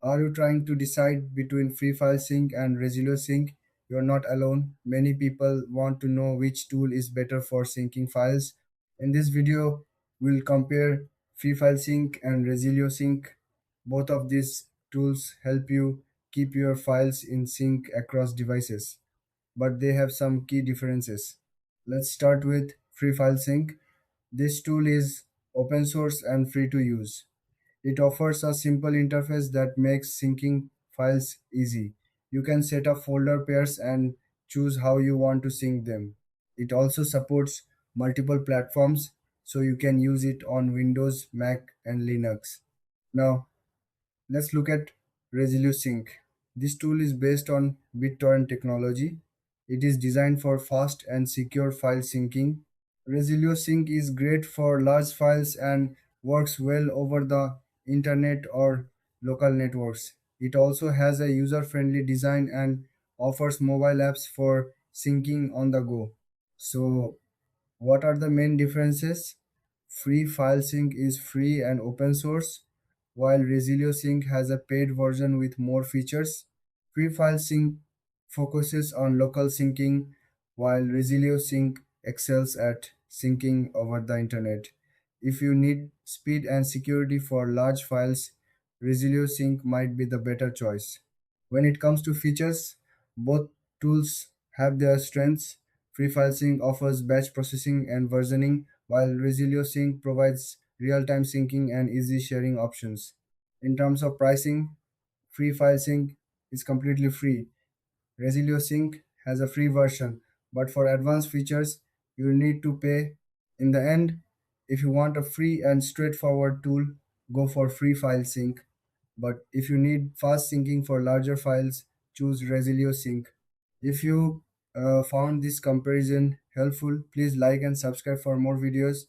Are you trying to decide between FreeFileSync and Resilio Sync? You're not alone. Many people want to know which tool is better for syncing files. In this video, we'll compare FreeFileSync and Resilio Sync. Both of these tools help you keep your files in sync across devices, but they have some key differences. Let's start with FreeFileSync. This tool is open source and free to use. It offers a simple interface that makes syncing files easy. You can set up folder pairs and choose how you want to sync them. It also supports multiple platforms, so you can use it on Windows, Mac, and Linux. Now, let's look at Resilio Sync. This tool is based on BitTorrent technology. It is designed for fast and secure file syncing. Resilio Sync is great for large files and works well over the internet or local networks. It also has a user-friendly design and offers mobile apps for syncing on the go. So, what are the main differences? Free File Sync is free and open source, while Resilio Sync has a paid version with more features. Free File Sync focuses on local syncing, while Resilio Sync excels at syncing over the internet. If you need speed and security for large files, Resilio Sync might be the better choice. When it comes to features, both tools have their strengths. FreeFileSync offers batch processing and versioning, while Resilio Sync provides real-time syncing and easy sharing options. In terms of pricing, FreeFileSync is completely free. Resilio Sync has a free version, but for advanced features, you need to pay. In the end, if you want a free and straightforward tool, go for FreeFileSync. But if you need fast syncing for larger files, choose Resilio Sync. If you found this comparison helpful, please like and subscribe for more videos.